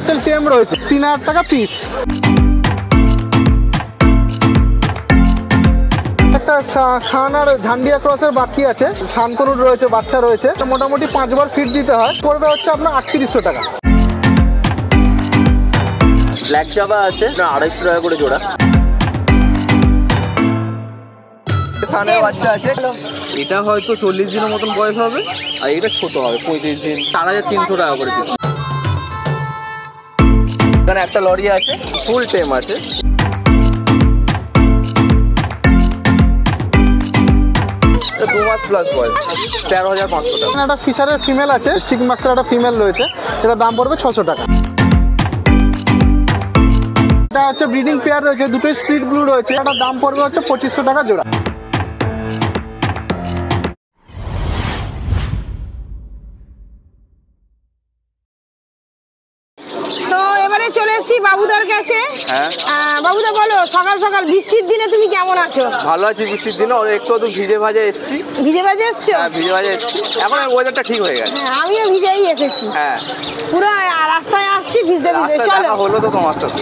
Cocktail টেম রয়েছে 3000 টাকা পিস। একটা সান আর ঝান্ডিয়া ক্রসের বাকি আছে, সানকনুর রয়েছে, বাচ্চা রয়েছে, মোটামুটি 5 বার ফিট দিতে হয়, পড়বে হচ্ছে আপনার 3800 টাকা। ব্ল্যাক জাভা আছে 250 টাকা করে জোড়া। সানের বাচ্চা আছে, এটা হয়তো 40 দিনের মতন বয়স হবে, আর এটা ছোট হবে 35 দিন, 4300 টাকা করে পিস। এখানে একটা লরি আছে, ফুল টেম আছে, এটা 2 মাস প্লাস বয়স, 13500 টাকা। একটা ফিশারের ফিমেল আছে, চিকমাক্সের একটা ফিমেল রয়েছে, এটা দাম পড়বে 600 টাকা। এটা হচ্ছে ব্রিডিং পেয়ার রয়েছে, দুটোই স্প্লিট ব্লু রয়েছে, এটার দাম পড়বে হচ্ছে 2500 টাকা জোড়া। চলে এসেছি বাবুদার কাছে। বাবুদা বলো, সকাল সকাল বৃষ্টির দিনে তুমি কেমন আছো? ভালো আছি, বৃষ্টির দিনে একটু ভিজে ভাজে এসেছি। ভিজে ভাজে এসছো? হ্যাঁ, ভিজে ভাজে এসেছি, এখন ওয়েদারটা ঠিক হয়ে গেছে। হ্যাঁ, আমিও ভিজেই এসেছি। হ্যাঁ, পুরো রাস্তায় আসছি ভিজতে ভিজতে। চলো হলো তো তোমার সাথে।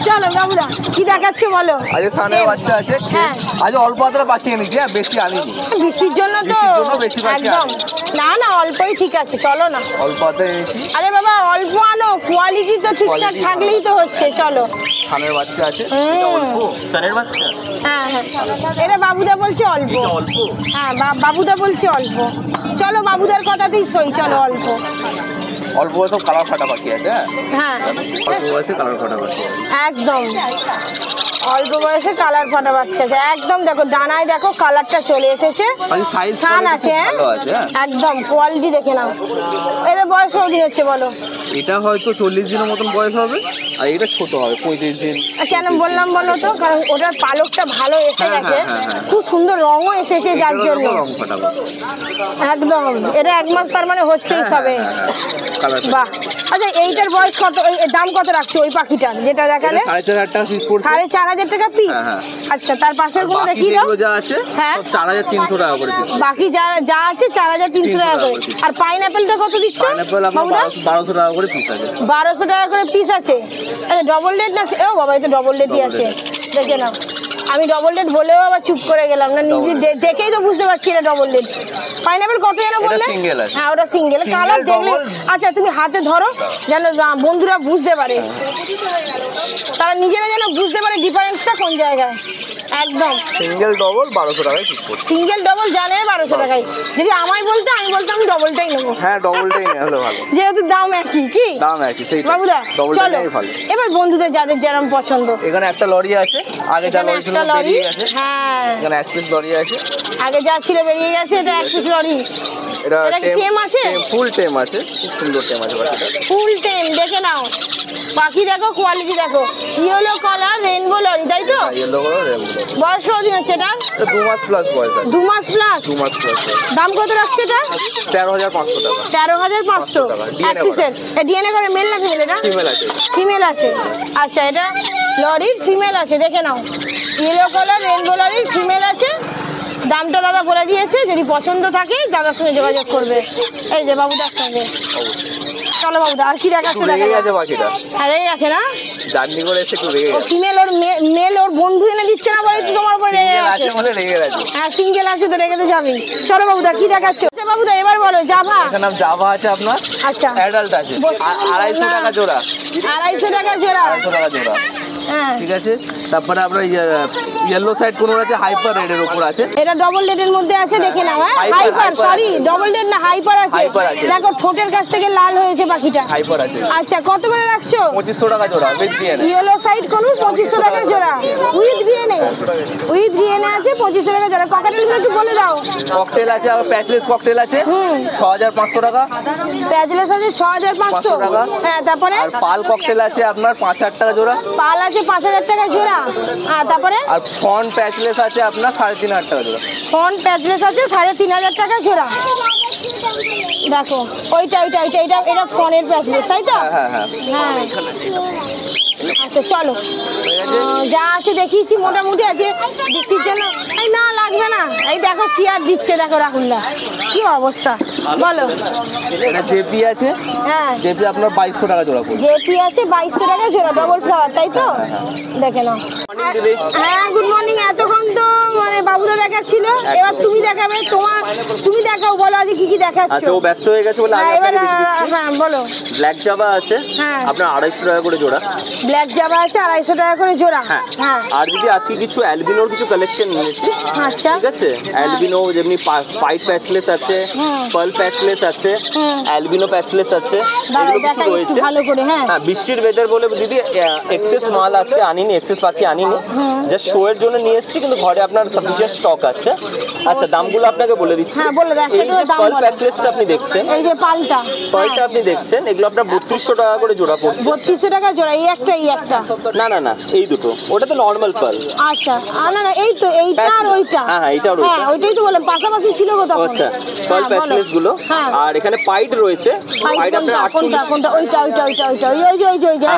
চলো বাবুদা, কি দেখাচ্ছো বলো? আজ সানের বাচ্চা আছে, হ্যাঁ আজ অল্প আদরা বাকি এনেছি, বেশি আনিনি। বৃষ্টির জন্য তো একদম না না, অল্পই ঠিক আছে, চলো না। অল্প আদরা এনেছি। আরে বাবা, অল্প আনো, কোয়ালিটি তো ঠিকঠাক থাকলেই তো হচ্ছে। চলো, সানের বাচ্চা আছে, অল্প সানের বাচ্চা। হ্যাঁ হ্যাঁ, এটা বাবুদা বলছে অল্প। হ্যাঁ, বাবুদা বলছে অল্প। চলো, বাবুদার কথাতেই সই, চলো অল্প। অল্প বয়সে কালার ফাটা বাকি আছে। হ্যাঁ, অল্প বয়সে কালার ফাটা বাকি একদম অল্প বয়সে কালার ফাটা বাচ্চা আছে একদম। দেখো ডানায় দেখো কালারটা চলে এসেছে, সান আছে, একদম কোয়ালিটি দেখে নাও। এর বয়স কতদিন হচ্ছে বলো? এটা হয়তো 40 দিনের মতন বয়স হবে, আর এটা ছোট হবে 35 দিন। কেন বললাম বলো তো? কারণ ওটার পালকটা ভালো এসে গেছে, খুব সুন্দর রঙও এসেছে, যার জন্য একদম। এটা 1 মাস তার মানে হচ্ছেই সবে। বাহ, আচ্ছা এইটার বয়স কত, দাম কত রাখছো ওই পাখিটার যেটা দেখালে? 4500 টাকা পিস পড়ছে। 4500 টাকা পিস। আচ্ছা, তার পাশের গুলো দেখি দাও। যা আছে হ্যাঁ, 4300 টাকা করে পিস। বাকি যা আছে 4300 টাকা করে। আর পাইনাপেলটা কত দিচ্ছ? পাইনাপেল আপনার 1200 টাকা করে পিস আছে। 1200 টাকা করে পিস আছে। আচ্ছা, ডবল রেট না? ও বাবা, এটা ডবল রেটই আছে, দেখে নাও। আমি ডবল রেট বলেও আবার চুপ করে গেলাম না, নিজে দেখেই তো বুঝতে পারছি এটা ডবল রেট। পাইনাপেল কত যেন বললে? হ্যাঁ, ওটা সিঙ্গেল। কালার দেখলে, আচ্ছা তুমি হাতে ধরো যেন বন্ধুরা বুঝতে পারে, তারা নিজেরা যেন বুঝতে পারে ডিফারেন্সটা কোন জায়গায়। একদম সিঙ্গেল ডবল 1200 টাকায় পিস পড়ছে। সিঙ্গেল ডবল জানে 1200 টাকায়। যদি আমায় বলতে, আমি বলতাম ডবলটাই নেবো। হ্যাঁ, ডবলটাই নেওয়া হলো ভালো, যেহেতু দাম একই। কি দাম একই? সেই বাবুদা, চলো ভালো। এবার বন্ধুদের যাদের যেরকম পছন্দ। এখানে একটা লরি আছে, আগে যা লরি ছিল বেরিয়ে গেছে। হ্যাঁ, এখানে এক পিস লরি আছে, আগে যা ছিল বেরিয়ে গেছে। এটা এক পিস লরি। এটা টেম আছে, ফুল টেম আছে, খুব সুন্দর টেম আছে বাকিটা। ফুল টেম, দেখে নাও পাখি, দেখো কোয়ালিটি দেখো। ইয়েলো কালার রেইনবো লরি, তাই তো? Yellow colour rainbow. বয়স কতদিন হচ্ছে এটা? 2 মাস প্লাস বয়স আছে। 2 মাস প্লাস। 2 মাস প্লাস। দাম কত রাখছে এটা? 13500 টাকা। 13500 এক পিসের। ডিএনএ করে মেল না ফিমেল? এটা ফিমেল আছে। ফিমেল আছে। আচ্ছা, এটা লরির ফিমেল আছে, দেখে নাও। ইয়েলো কালার রেইনবো লরির ফিমেল আছে। দামটা দাদা বলে দিয়েছে, যদি পছন্দ থাকে দাদার সঙ্গে যোগাযোগ করবে। এই যে বাবুদার সঙ্গে। চলো বাবুদা, আর কি দেখাচ্ছে? রেগে গেছে বাকিটা। হ্যাঁ, রেগে গেছে না? জার্নি করে এসে একটু রেগে গেছে। ফিমেল ওর মেল ওর বন্ধু এনে দিচ্ছে না বলে তোমার উপর রেগে গেছে? রেগে গেছে। হ্যাঁ, সিঙ্গেল আছে তো রেগে তো যাবেই। চলো বাবুদা, কি দেখাচ্ছে? আচ্ছা বাবুদা, এবার বলো। জাভা, এখানে জাভা আছে আপনার। আচ্ছা, অ্যাডাল্ট আছে, 250 টাকা জোড়া। 250 টাকা জোড়া। 250 টাকা জোড়া। হ্যাঁ, ঠিক আছে। তারপরে আপনার ইয়েলো সাইড কোন আছে, হাইপার রেডের উপর আছে। এটা ডবল রেডের মধ্যে আছে, দেখে নাও। হ্যাঁ, হাইপার, সরি ডবল রেড না, হাইপার আছে। দেখো ঠোঁটের কাছ থেকে লাল হয়েছে পাখিটা। হাইপার আছে। আচ্ছা, কত করে রাখছো? 2500 টাকা জোড়া উইথ ডিএনএ। ইয়েলো সাইড কোন 2500 টাকা জোড়া উইথ ডিএনএ। উইথ ডিএনএ আছে 2500 টাকা জোড়া। ককাটেলগুলো একটু বলে দাও। ককটেল আছে, আবার প্যাচলেস ককটেল আছে 6500 টাকা। প্যাচলেস আছে 6500 টাকা। হ্যাঁ, তারপরে আর পাল ককটেল আছে আপনার 5000 টাকা জোড়া। পাল আছে 5000 টাকা জোড়া। হ্যাঁ, তারপরে আর ফন্ট প্যাচলেস আছে আপনার 3500 টাকা জোড়া। ফন্ট প্যাচলেস আছে 3500 টাকা জোড়া। দেখো ওইটা এটা ফোনের প্যাচলেস, তাই তো? হ্যাঁ হ্যাঁ হ্যাঁ। আচ্ছা চলো, যা আছে দেখিয়েছি মোটামুটি আছে। বৃষ্টির জন্য এই না লাগবে না। এই দেখো চেয়ার দিচ্ছে, দেখো রাহুলদা কি অবস্থা বলো। এটা জেপি আছে, হ্যাঁ জেপি আপনার 2200 টাকা জোড়া পড়ছে। জেপি আছে 2200 টাকা জোড়া, ডবল ফ্লাওয়ার, তাই তো? দেখে নাও। হ্যাঁ গুড মর্নিং। এতক্ষণ তো মানে বাবুদা দেখাচ্ছিল, এবার তুমি দেখাবে। তুমি দেখাও, বলো আজ কি কি দেখাচ্ছ। আচ্ছা, ও ব্যস্ত হয়ে গেছে বলে আমি আপনাকে দেখিয়ে দিচ্ছি। হ্যাঁ বলো। ব্ল্যাক জাভা আছে হ্যাঁ। আপনার 250 টাকা করে জোড়া। ব্ল্যাক জাভা আছে 250 টাকা করে জোড়া। হ্যাঁ। আর যদি আজকে কিছু অ্যালবিনোর কিছু কালেকশন নিয়েছি, আচ্ছা ঠিক আছে। অ্যালবিনো যেমনি পাইট প্যাচলেস আছে, পার্ল প্যাচলেস আছে, অ্যালবিনো প্যাচলেস আছে, এগুলো কিছু রয়েছে। ভালো করে। হ্যাঁ বৃষ্টির ওয়েদার বলে দিদি এক্সেস মাল আজকে আনিনি, এক্সেস পাচ্ছি আনিনি, জাস্ট শো এর জন্য নিয়ে এসেছি, কিন্তু ঘরে আপনার সাফিসিয়েন্ট স্টক আছে। আচ্ছা দামগুলো আপনাকে বলে দিচ্ছি। হ্যাঁ বলে দাও। এই যে পার্ল প্যাচলেসটা আপনি দেখছেন, এই যে পালটা আপনি দেখছেন, এগুলো আপনার 3200 টাকা করে জোড়া পড়ছে। 3200 টাকা জোড়া। এই একটা না না না, এই দুটো, ওটা তো নর্মাল পার্ল। আচ্ছা না না, এই তো এইটা আর ওইটা। হ্যাঁ এইটা আর ওইটা। হ্যাঁ ওইটাই তো বললাম, পাশাপাশি ছিল গো তখন। আচ্ছা, পার্ল প্যাচলেস গুলো। আর এখানে পাইট রয়েছে, পাইট আপনার 48। কোনটা? ওইটা ওই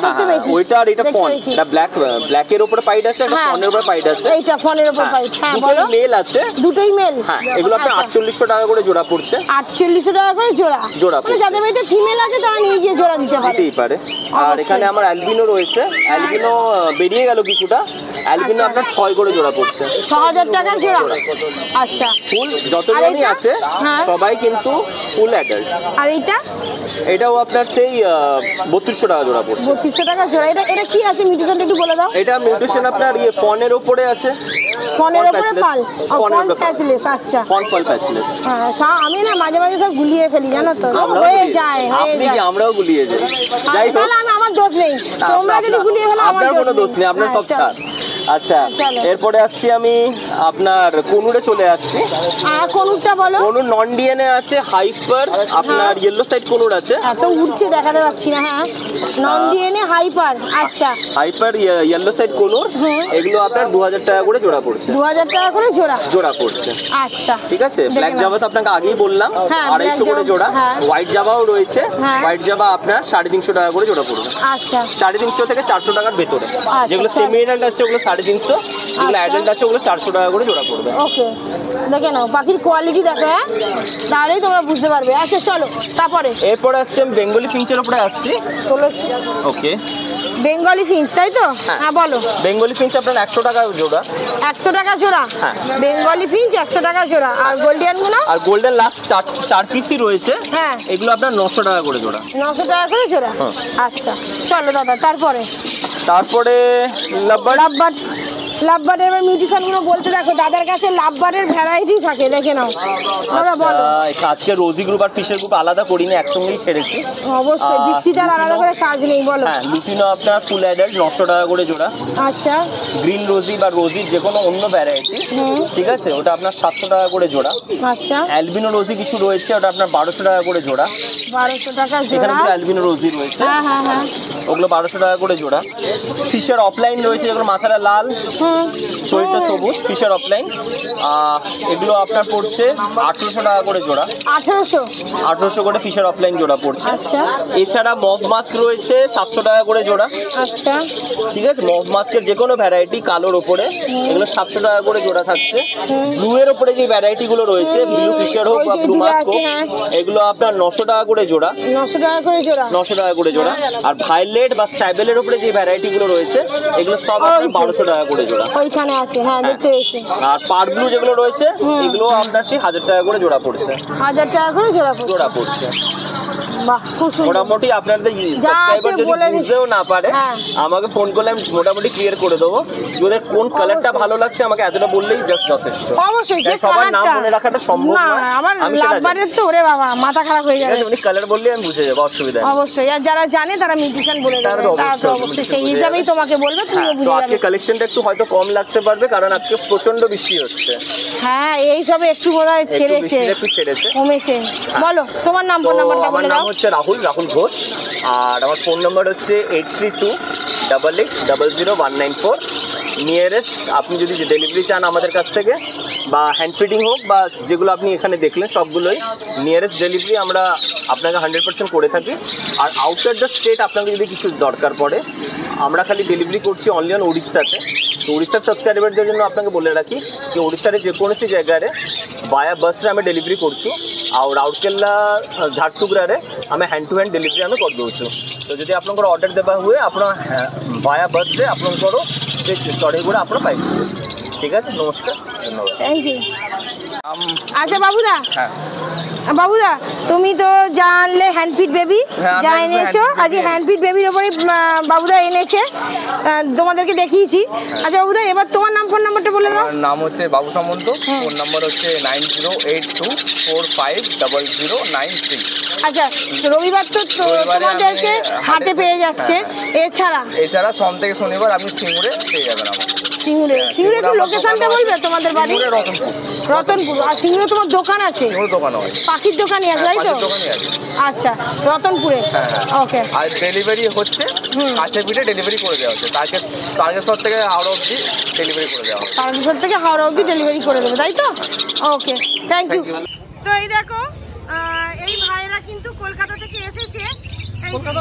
দেখতে পেয়েছি। ওইটা আর এটা ফন, এটা ব্ল্যাক এর উপরে পাইট আছে, একটা ফনের উপরে পাইট আছে। এইটা ফনের উপর পাইট। হ্যাঁ বলো। মেল আছে, দুটোই মেল। হ্যাঁ এগুলো আপনার 4800 টাকা করে জোড়া পড়ছে। 4800 টাকা করে জোড়া। মানে যাদের বাড়িতে ফিমেল আছে তারা নিয়ে গিয়ে জোড়া দিতে পারে। আর এখানে আমার অ্যালবিনো রয়েছে, অ্যালবিনো বেরিয়ে গেল কিছুটা, অ্যালবিনো আপনার 6 করে জোড়া পড়ছে। 6000 টাকার জোড়া। আচ্ছা ফুল যতজনই আছে সবাই কিন্তু ফুল অ্যাডাল্ট। আর এটাও আপনার সেই 3200 টাকা জোড়া পড়ছে। 3200 টাকা জোড়া। এটা কি আছে মিউটেশনটা একটু বলে দাও। এটা মিউটেশন আপনার ফনের উপরে আছে। ফনের উপরে পাল, ফন প্যাচলেস। আচ্ছা ফন পাল প্যাচলেস। হ্যাঁ আমি না মাঝে মাঝে সব গুলিয়ে ফেলি জানো তো, হয়ে যায়। আমরাও গুলিয়ে যাই। যাই হোক, আমার দোষ নেই, তোমরা যদি গুলিয়ে ফেলো আপনার কোনো দোষ নেই, আপনার সব ছাড়। আচ্ছা এরপরে আসছি আমি আপনার কনুরে চলে যাচ্ছি। কনুরটা বলো। কনুর নন ডিএনএ আছে, হাইপার আপনার ইয়েলো সাইড কনুর আছে। এত উঠছে দেখাতে পাচ্ছি না। হ্যাঁ নন ডিএনএ হাইপার। আচ্ছা হাইপার ইয়েলো সাইড কনুর, এগুলো আপনার 2000 টাকা করে জোড়া পড়ছে। 2000 টাকা করে জোড়া পড়ছে। আচ্ছা ঠিক আছে। ব্ল্যাক জাভা তো আপনাকে আগেই বললাম 250 করে জোড়া। হোয়াইট জাভাও রয়েছে, হোয়াইট জাভা আপনার 350 টাকা করে জোড়া পড়বে। আচ্ছা 350 থেকে 400 টাকার ভেতরে। যেগুলো সেমি অ্যাডাল্ট আছে ওগুলো 350, যেগুলো অ্যাডাল্ট আছে ওগুলো 400 টাকা করে জোড়া পড়বে। ওকে দেখে নাও, পাখির কোয়ালিটি দেখো, হ্যাঁ তাহলেই তোমরা বুঝতে পারবে। আচ্ছা চলো তারপরে এরপরে আসছে আমি বেঙ্গলি ফিঞ্চের উপরে আসছি। ওকে বেঙ্গলি ফিঞ্চ তাই তো? হ্যাঁ বলো। বেঙ্গলি ফিঞ্চ আপনার 100 টাকা জোড়া। 100 টাকা জোড়া। হ্যাঁ বেঙ্গলি ফিঞ্চ 100 টাকা জোড়া। আর গোল্ডিয়ান গুলো? আর গোল্ডেন লাস্ট 4 পিসই রয়েছে। হ্যাঁ এগুলো আপনার 900 টাকা করে জোড়া। 900 টাকা করে জোড়া। আচ্ছা চলো দাদা তারপরে লাভবার্ড এর মিউটেশন গুলো বলতে দেখো, দাদার কাছে লাভবার্ডের ভ্যারাইটি থাকে, দেখে নাও দাদা বলো। আজকে রোজি গ্রুপ আর ফিশের গ্রুপ আলাদা করিনি, একসঙ্গেই ছেড়েছি। অবশ্যই বৃষ্টিটার আলাদা করে কাজ নেই, বলো। হ্যাঁ লুটিনো আপনার ফুল অ্যাডাল্ট 900 টাকা করে জোড়া। আচ্ছা গ্রিন রোজি বা রোজির যে কোনো অন্য ভ্যারাইটি, ঠিক আছে, ওটা আপনার 700 টাকা করে জোড়া। আচ্ছা অ্যালবিনো রোজি কিছু রয়েছে, ওটা আপনার 1200 টাকা করে জোড়া। 1200 টাকা জোড়া। এখানে কিছু অ্যালবিনো রোজি রয়েছে, হ্যাঁ ওগুলো 1200 টাকা করে জোড়া। ফিশের অফলাইন রয়েছে, যেগুলো মাথাটা লাল, শরীরটা সবুজ, ফিশের অফলাইন, এগুলো আপনার পড়ছে 1800 টাকা করে জোড়া। 1800 করে ফিশের অফলাইন জোড়া পড়ছে। আচ্ছা এছাড়া মফ মাস্ক রয়েছে 700 টাকা করে জোড়া। আচ্ছা ঠিক আছে। মফ মাস্কের যে কোনো ভ্যারাইটি কালোর ওপরে, এগুলো 700 টাকা করে জোড়া থাকছে। ব্লু এর ওপরে যে ভ্যারাইটি গুলো রয়েছে, ব্লু ফিশার হোক বা ব্লু মাস্ক হোক, এগুলো আপনার 900 টাকা করে জোড়া। 900 টাকা করে জোড়া। 900 টাকা করে জোড়া। আর ভায়োলেট বা স্যাবেলের উপরে যে ভ্যারাইটি গুলো রয়েছে, এগুলো সব আপনার 1200 টাকা করে জোড়া। ওইখানে আছে, হ্যাঁ দেখতে পেয়েছি। আর পার ব্লু যেগুলো রয়েছে, এগুলো আপনার সেই 1000 টাকা করে জোড়া পড়ছে। 1000 টাকা করে জোড়া পড়ছে। বাহ খুব সুন্দর। মোটামুটি আপনাদের সাবস্ক্রাইবার যদি বুঝতেও না পারে, আমাকে ফোন করলে আমি মোটামুটি ক্লিয়ার করে দেবো। ওদের কোন কালারটা ভালো লাগছে আমাকে এতটা বললেই জাস্ট যথেষ্ট। অবশ্যই যে সবার নাম মনে রাখাটা সম্ভব না। আমার লাভবারের তো ওরে বাবা মাথা খারাপ হয়ে যাবে। উনি কালার বললেই আমি বুঝে যাবো, অসুবিধা নেই। অবশ্যই, আর যারা জানে তারা মিউটেশন বলে দেবে, অবশ্যই সেই হিসাবেই তোমাকে বলবে, তুমিও বুঝে যাবে। যাবে। আজকে কালেকশনটা একটু হয়তো কম লাগতে পারবে, কারণ আজকে প্রচন্ড বৃষ্টি হচ্ছে। হ্যাঁ এই সবে একটু বোধহয় ছেড়েছে, কমেছে। বলো তোমার নাম্বারটা বলে দাও। আমার নাম হচ্ছে রাহুল ঘোষ, আর আমার ফোন নাম্বার হচ্ছে 8328800194। নিয়ারেস্ট আপনি যদি ডেলিভারি চান আমাদের কাছ থেকে, বা হ্যান্ড ফিডিং হোক বা যেগুলো আপনি এখানে দেখলেন সবগুলোই, নিয়ারেস্ট ডেলিভারি আমরা আপনাকে 100% করে থাকি। আর আউটসাইড দ্য স্টেট আপনাকে যদি কিছু দরকার পড়ে, আমরা খালি ডেলিভারি করছি অনলি অন উড়িষ্যাতে। তো উড়িষ্যার সাবস্ক্রাইবারদের জন্য আপনাকে বলে রাখি যে উড়িষ্যার যে কোনো জায়গায় বায়া বাসরে আমি ডেলিভারি করছি। ଆଉ ରାଉରକେଲା ଝାରସୁଗୁଡ଼ାରେ ଆମେ ହ୍ୟାଣ୍ଡ ଟୁ ହ୍ୟାଣ୍ଡ ଡେଲିଭରି ଆମେ କରିଦେଉଛୁ। ତ ଯଦି ଆପଣଙ୍କର ଅର୍ଡ଼ର ଦେବା ହୁଏ ଆପଣ ବାୟା ବସ୍ରେ ଆପଣଙ୍କର ସେ ଚଢ଼େଇଗୁଡ଼ା ଆପଣ ପାଇପାରିବେ। ঠিক আছে, নমস্কার, ধন্যবাদ। Thank you. আচ্ছা বাবুদা, হ্যাঁ বাবুদা তুমি তো জানলে হ্যান্ডফিট বেবি হ্যাঁ, যা আমি এনেছো, handfeed আজ baby হ্যান্ডফিট বেবির ওপরে বাবুদা এনেছে, তোমাদেরকে দেখিয়েছি। আচ্ছা বাবুদা, এবার তোমার নাম ফোন নাম্বারটা বলে দাও। আমার নাম হচ্ছে বাবু সামন্ত, ফোন নাম্বার হচ্ছে 9082450093। আচ্ছা, রবিবার তো রবিবারে তোমাদেরকে আমি হাটে হাটে পেয়ে যাচ্ছে, এছাড়া এছাড়া সোম থেকে শনিবার আপনি সিঙ্গুরে পেয়ে যাবেন আমার। সিঙ্গুরে। সিঙ্গুরে একটু আমার লোকেশনটা দোকানও বলবে আছে। তোমাদের বাড়ি? সিঙ্গুরে রতনপুর। রতনপুর। আর সিঙ্গুরে তোমার দোকান আছে? সিঙ্গুরে দোকান হয়। পাখির দোকানই আছে, তাই তো? পাখির দোকানই আছে। আচ্ছা, রতনপুরে। হ্যাঁ, হ্যাঁ। ওকে। আর ডেলিভারি হচ্ছে কাছে পিঠে ডেলিভারি করে দেওয়া হচ্ছে, তারকেশ্বর থেকে হাওড়া অবধি ডেলিভারি করে দেওয়া হচ্ছে। তারকেশ্বর থেকে হাওড়া অবধি ডেলিভারি করে দেবে, তাই তো? ওকে, থ্যাংক ইউ। Thank you. তো এই দেখো, এই ভাইরা কিন্তু কলকাতা থেকে এসেছে। কলকাতা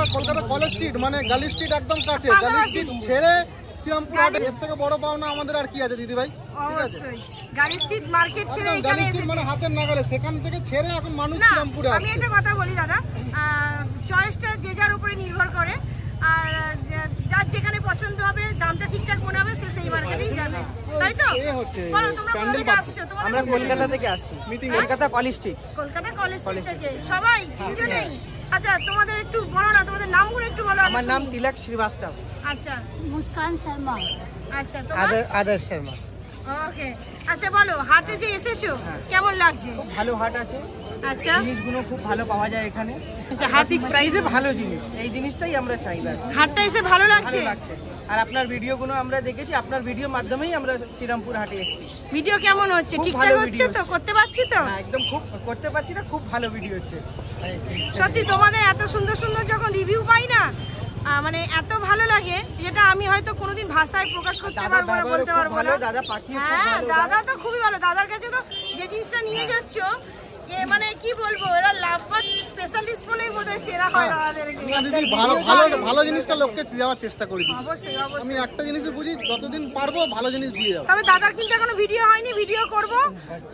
কলেজ স্ট্রিট মানে গালি স্ট্রিট একদম কাছে। পাশাপাশি। গালি স্ট্রিট ছেড়ে শ্রীরামপুর হাটে, এর থেকে বড় পাওনা আমাদের আর কি আছে দিদি ভাই? ঠিক আছে, অবশ্যই গাড়ি স্ট্রিট মার্কেট ছেড়ে একদম এখানে গালি স্ট্রিট মানে এসেছে। হাতের নাগালে, সেখান থেকে ছেড়ে এখন মানুষ না, শ্রীরামপুরে আমি আসছে। একটা কথা বলি দাদা, চয়েসটা যে যার উপরে নির্ভর করে, আর যার যেখানে পছন্দ হবে, দামটা ঠিকঠাক মনে হবে, সে সেই মার্কেটেই যাবে, তাই তো? এ হচ্ছে বলো, তোমরা কোথা প্যান্ডেল থেকে পাচ্ছে। আসছো? তোমাদের আমরা কোথা থেকে কলকাতা এসেছো? থেকে আসছি, meeting Kolkata college street. Kolkata college street থেকে সবাই তিনজনেই? আচ্ছা, তোমাদের একটু বলো না, তোমাদের নামগুলো একটু বলো। আমি আমার নাম শুনি। তিলক শ্রীবাস্তব। আচ্ছা, मुस्कान शर्मा। আচ্ছা, তোমার? আদর্শ শর্মা। ওকে। আচ্ছা বলো, হাটে যে এসেছো কেমন লাগছে? ভালো হাট আছে, আচ্ছা জিনিসগুলো খুব ভালো পাওয়া যায় এখানে। আচ্ছা, হাট ঠিক প্রাইসে ভালো জিনিস, এই জিনিসটাই আমরা চাই। ব্যাস, হাটটা এসে ভালো লাগছে? ভালো লাগছে। আর আপনার ভিডিওগুলো আমরা দেখেছি, আপনার ভিডিওর মাধ্যমেই আমরা শ্রীরামপুর হাটে এসেছি। ভিডিও কেমন হচ্ছে? খুব ঠিকঠাক ভালো হচ্ছে ভিডিও তো? করতে পারছি তো? হ্যাঁ, একদম খুব করতে পারছি না, খুব ভালো ভিডিও হচ্ছে। সত্যি তোমাদের এত সুন্দর সুন্দর যখন রিভিউ পাই না, মানে এত ভালো লাগে, যেটা আমি হয়তো কোনোদিন ভাষায় প্রকাশ করতে দাদা পারবো না, ব্যবহারও বলতে খুব পারবো ভালো, না। দাদা পাখিও খুব হ্যাঁ, ভালো। দাদা তো খুবই ভালো। দাদার কাছে তো যে জিনিসটা নিয়ে যাচ্ছ, মানে কি বলবো, এরা লাভবাদ স্পেশালিস্ট বলেই বোধহয় চেনা হয় দাদাদেরকে। না দিদি, ভালো ভালো ভালো জিনিসটা লোককে দেওয়ার চেষ্টা করি দিদি। অবশ্যই আমি অবশ্যই। একটা জিনিসই বুঝি, যতদিন পারবো ভালো জিনিস দিয়ে যাবো। তবে দাদার কিন্তু এখনো ভিডিও হয়নি, ভিডিও করব।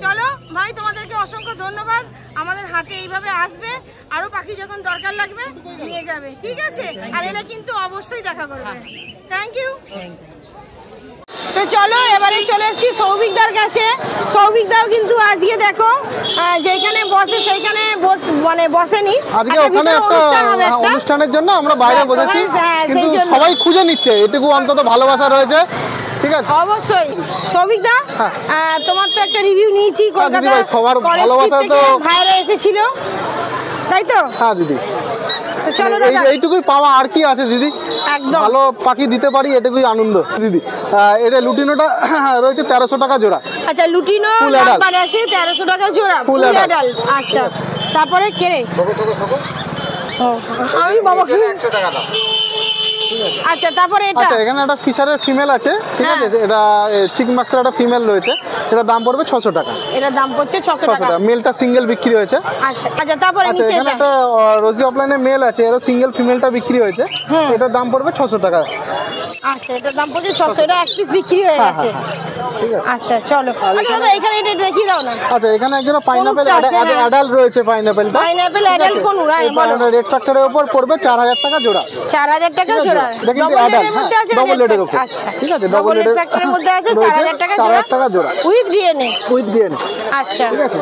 চলো ভাই, তোমাদেরকে অসংখ্য ধন্যবাদ। আমাদের হাটে এইভাবে আসবে, আরো পাখি যখন দরকার লাগবে নিয়ে যাবে, ঠিক আছে? আর এলে কিন্তু অবশ্যই দেখা করবে। Thank you. তো চলো, এবারে চলে এসেছি সৌভিকদার কাছে। সৌভিকদাও কিন্তু আজকে দেখো যেখানে বসে সেইখানে মানে বসেনি, আজকে একটা ওখানে ভিতরে একটা অনুষ্ঠান হবে একটা। অনুষ্ঠানের জন্য আমরা বাইরে হ্যাঁ, বসেছি, হ্যাঁ, কিন্তু সেই জন্য। সবাই খুঁজে নিচ্ছে, এটুকু অন্তত ভালোবাসা রয়েছে। ঠিক আছে, অবশ্যই। সৌভিকদা, হ্যাঁ। তোমার তো একটা রিভিউ নিয়েছি দিদি কলকাতা ভাই, সবার কলেজ ভালোবাসা স্ট্রিট তো। থেকে ভাইরা এসেছিল, তাই তো? হ্যাঁ দিদি, তো চলো দাদা, এইটুকুই পাওয়া, আর কি আছে দিদি? একদম ভালো পাখি দিতে পারি, এটুকুই আনন্দ দিদি। এটা লুটিনোটা রয়েছে 1300 টাকা জোড়া। আচ্ছা, লুটিনো Full adult। নাম্বার আছে 1300 টাকা জোড়া, Full ফুল adult। অ্যাডাল্ট। আচ্ছা, তারপরে কেড়ে আমি বাবা কি? আচ্ছা, তারপরে এটা আচ্ছা, এখানে একটা ফিশারের ফিমেল আছে, ঠিক আছে? হ্যাঁ। এটা চিকমাক্সের একটা ফিমেল রয়েছে, এটা দাম পড়বে 600 টাকা। এটার দাম পড়ছে 600 600 টাকা। টাকা, মেলটা সিঙ্গেল বিক্রি হয়েছে। আচ্ছা আচ্ছা, তারপরে আচ্ছা, নিচে এখানে এটা। একটা রোজি অফলাইনে মেল আছে, এরও সিঙ্গেল ফিমেলটা বিক্রি হয়েছে, এটার দাম পড়বে 600 টাকা। আচ্ছা, এটার দাম পড়ছে 600, এটা এক পিস বিক্রি হয়ে হ্যাঁ, গেছে। ঠিক আছে। আচ্ছা চলো, আচ্ছা দাদা, এখানে এটা দেখিয়ে দাও না। আচ্ছা, এখানে একজন পাইনাপেল কোনটা আছে? হ্যাঁ। অ্যাডাল্ট রয়েছে, পাইনাপেলটা। Pineapple adult কোন? বলো। রেড ফ্যাক্টরের উপর পড়বে 4000 টাকা জোড়া। 4000 টাকা জোড়া। এটা কিন্তু Double adult, red এর মধ্যে হ্যাঁ, আছে, double red red এর উপর। আচ্ছা, ঠিক আছে, double double red red এর factor এর মধ্যে আছে রয়েছে 4000 টাকা 4000 টাকা জোড়া। With DNA. উইথ ডিএনএ, আচ্ছা, ঠিক আছে?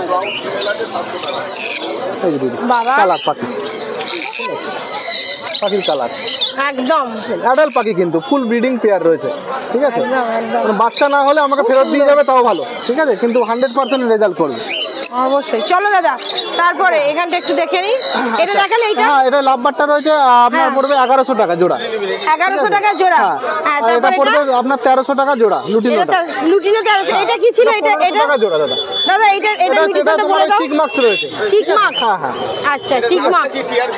এই যে দিদি, বাবা। কালার পাখি, পাখির কালার একদম অ্যাডাল্ট পাখি, কিন্তু ফুল ব্রিডিং পেয়ার রয়েছে, ঠিক আছে? একদম একদম বাচ্চা না হলে আমাকে ফেরত দিয়ে যাবে, তাও ভালো, ঠিক আছে? কিন্তু 100% রেজাল্ট করবে। অবশ্যই। চলো দাদা, তারপরে এখানটা একটু দেখে নিই। এটা দেখালে এইটা হ্যাঁ, এটা লাভবারটা রয়েছে, আপনার হ্যাঁ। পড়বে 1100 টাকা জোড়া। 1100 টাকা জোড়া। হ্যাঁ, হ্যাঁ, আর এটা তারপরে পড়বে এটা আপনার 1300 টাকা জোড়া, লুটিনোটা। লুটিনো 1300। এটা কি ছিল? এটা 1500 এটা টাকা জোড়া দাদা। দাদা, এটা এটা এটা মিউটেশনটা তোমার বলে দাও। চিক মার্কস রয়েছে। চিকমাক। হ্যাঁ, হ্যাঁ। আচ্ছা, চিকমাক।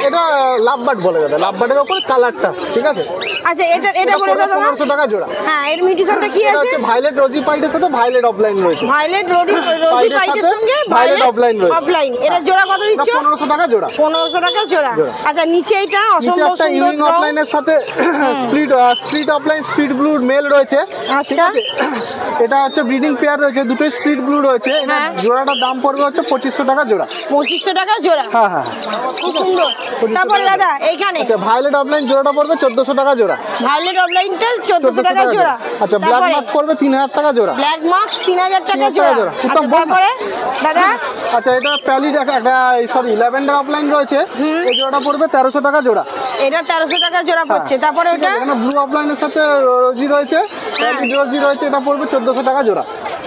এটা লাভবার্ড বলে দাদা, লাভবার্ডের উপরে কালারটা, ঠিক আছে? আচ্ছা, এটা এটা এটা বলে পড়বে দাও দাদা। 1500 টাকা জোড়া। হ্যাঁ, এর মিউটেশনটা কি এটা আছে? হচ্ছে ভায়োলেট রোজি পাইটের সাথে ভায়োলেট অফলাইন রয়েছে। ভায়োলেট রোজি পাইটের পাইটের সাথে সঙ্গে ভায়োলেট ভায়োলেট অফলাইন রয়েছে। অফলাইন এটা জোড়া কত দিচ্ছ? 1500 টাকা জোড়া। 1500 টাকা জোড়া। আচ্ছা নিচে এটা নিচে অসম্ভব একটা সুন্দর ইউনিক অফলাইনের সাথে split offline speed blue mail রয়েছে। আচ্ছা। এটা হচ্ছে ব্রিডিং পেয়ার রয়েছে, দুটোই স্পিড ব্লু রয়েছে। এটা হ্যাঁ। জোড়াটার দাম পড়বে হচ্ছে 2500 টাকা জোড়া। 2500 টাকা জোড়া। হ্যাঁ হ্যাঁ। খুব সুন্দর। তারপরে দাদা এইখানে আচ্ছা ভায়োলেট অফলাইন জোড়াটা পড়বে 1400 টাকা জোড়া। ভায়োলেট অফলাইনটা 1400 টাকা জোড়া। আচ্ছা ব্ল্যাক মার্কস পড়বে 3000 টাকা জোড়া। ব্ল্যাক মার্কস 3000 টাকা 3000 জোড়া। জোড়া। আচ্ছা, উত্তম বল না। তারপরে দাদা আচ্ছা এটা প্যালিড একটা সরি ল্যাভেন্ডার অফলাইন রয়েছে, এই জোড়াটা পড়বে 1300 টাকা জোড়া। এটা 1300 টাকা জোড়া পড়ছে। তারপরে ওটা এখানে ব্লু অফলাইনের সাথে রোজি রয়েছে, প্যালিড রোজি রয়েছে, এটা পড়বে 1400 টাকা জোড়া।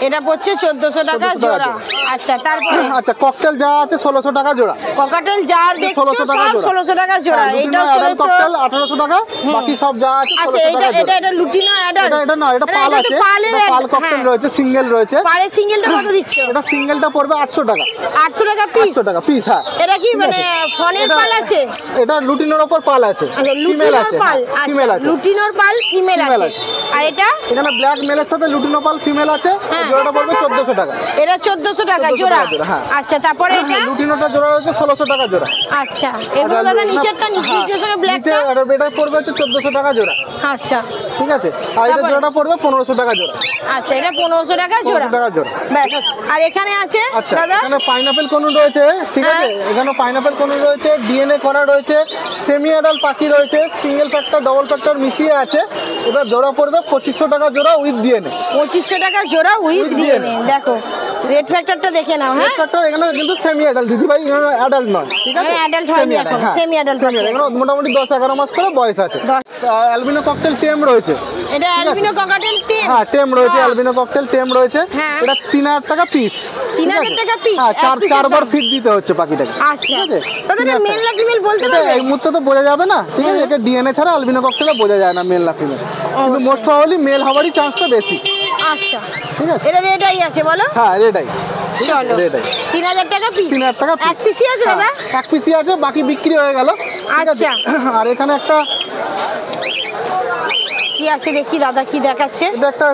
এটা পড়ছে 1400 টাকা 1400 টাকা জোড়া। জোড়া। আচ্ছা তারপরে আচ্ছা ককটেল যা আছে 1600 টাকা জোড়া। ককাটেল জার দেখছো 1600 টাকা সব জোড়া। 1600 টাকা জোড়া। এটা অ্যাডাল্ট 1600। ককটেল 1800 টাকা, বাকি সব যা আছে আচ্ছা 1600 এটা টাকা জোড়া। এটা লুটিনো অ্যাডাল্ট। এটা না, এটা পাল আছে, এটা পাল ককটেল রয়েছে, সিঙ্গেল রয়েছে। পারে সিঙ্গেলটা কত দিচ্ছ? এটা সিঙ্গেলটা পড়বে 800 টাকা। 800 টাকা পিস। 800 টাকা পিস। হ্যাঁ এটা কি মানে ফনের পাল আছে? এটা লুটিনোর উপর পাল আছে, আচ্ছা ফিমেল লুটিনোর আছে, পাল। ফিমেল আচ্ছা আছে। লুটিনোর পাল ফিমেল Female আছে। আছে। আর এটা এখানে ব্ল্যাক মেলের সাথে লুটিনো পাল ফিমেল আছে, হ্যাঁ। জোড়াটা পড়বে 1400 টাকা। এটা 1400 টাকা 1400 জোড়া। টাকা জোড়া, হ্যাঁ। আচ্ছা তারপরে এটা লুটিনোটা জোড়া রয়েছে 1600 টাকা জোড়া। আচ্ছা এগুলো দাদা নিচেরটা নিচের সঙ্গে ব্ল্যাকটা। এটা পড়বে হচ্ছে 1400 টাকা জোড়া। আচ্ছা ঠিক আছে, আর এটা তারপরে? জোড়াটা পড়বে 1500 টাকা জোড়া। আচ্ছা এটা 1500 টাকা জোড়া। 1500 টাকা জোড়া। ব্যাস। আর এখানে আছে আচ্ছা দাদা এখানে পাইনাপেল কোন রয়েছে, ঠিক আছে, এখানে পাইনাপেল কোন রয়েছে, ডিএনএ করা রয়েছে, সেমি অ্যাডাল্ট পাখি রয়েছে, সিঙ্গেল ফ্যাক্টর ডবল ফ্যাক্টর মিশিয়ে আছে। এটা জোড়া পড়বে 2500 টাকা জোড়া উইথ ডিএনএ। 2500 টাকা জোড়া উইথ With ডিএনএ। DNA দেখো রেড ফ্যাক্টরটা দেখে নাও। হ্যাঁ ফ্যাক্টর এখানে কিন্তু সেমি অ্যাডাল্ট দিদি ভাই, এখানে অ্যাডাল্ট নয়, ঠিক আছে, হ্যাঁ, adult হয়নি এখন, semi-adult পাখি আছে। এখানে মোটামুটি 10-11 মাস করে বয়স আছে। 10 অ্যালবিনো ককটেল টেম রয়েছে। এটা অ্যালবিনো ককাটেল টিম। হ্যাঁ টেম রয়েছে, অ্যালবিনো ককটেল টেম রয়েছে। হ্যাঁ। এটা 3000 টাকা পিস। 3000 টাকা piece? হ্যাঁ এক piece এর চারবার দাম? ফিট দিতে হচ্ছে পাখিটাকে। আচ্ছা ঠিক আছে, দাদা এটা 3000 মেল টাকা। না ফিমেল বলতে এটা পারবে? এই মুহূর্তে তো বোঝা যাবে না, ঠিক আছে, একে ডিএনএ ছাড়া অ্যালবিনো ককটেলে বোঝা যায় না মেল না ফিমেল, কিন্তু মোস্ট প্রবাবলি মেল হওয়ারই চান্সটা বেশি। আচ্ছা ঠিক আছে, এটা রেডাই আছে বলো? হ্যাঁ রেডাই। চলো রেডাই 3000 টাকা পিস। 3000 টাকা piece। এক পিসই আছে দাদা? হ্যাঁ, এক পিসই আছে, বাকি বিক্রি হয়ে গেল। ঠিক আছে, আচ্ছা। আর এখানে একটা কি আছে দেখি দাদা কি দেখাচ্ছে? এটা একটা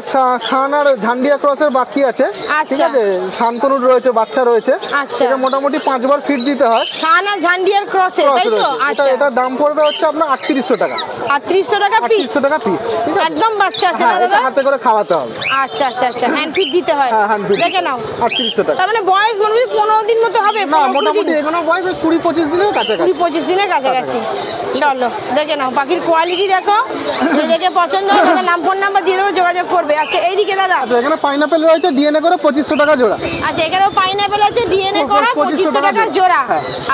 সান আর ঝান্ডিয়া ক্রসের বাকি আছে। ঠিক আচ্ছা। আছে, সানকনুর রয়েছে, বাচ্চা রয়েছে। আচ্ছা। এটা মোটামুটি 5 বার ফিট দিতে হয়। সানা ঝান্ডিয়ার ক্রসে ক্রস তাই তো? রয়েছে। আচ্ছা এটা দাম পড়বে হচ্ছে আপনার 3800 টাকা। 3800 টাকা পিস। 3800 টাকা পিস। ঠিক আছে, একদম বাচ্চা আছে হ্যাঁ না এটা দাদা? হাতে করে খাওয়াতে হবে। আচ্ছা আচ্ছা আচ্ছা হ্যান্ড ফিট দিতে হয়। হ্যাঁ হ্যান্ড ফিট দেখে নাও। 3800 টাকা। তার মানে বয়স মনে হয় 15 দিন মতো হবে। না 15-20 মোটামুটি দিন। এখানে বয়স 20-25 দিনের কাছাকাছি। 20-25 দিনের কাছাকাছি। চলো দেখে নাও পাখির কোয়ালিটি দেখো, যে দেখে পছন্দ হয় তাদের নাম ফোন নাম্বার দিয়ে দেবো, যোগাযোগ করবে। আচ্ছা এইদিকে দাদা আচ্ছা এখানে পাইনাপেল রয়েছে, ডিএনএ করে 2500 টাকা জোড়া। আচ্ছা এখানেও পাইনাপেল আছে ডিএনএ করা 2500 টাকা জোড়া।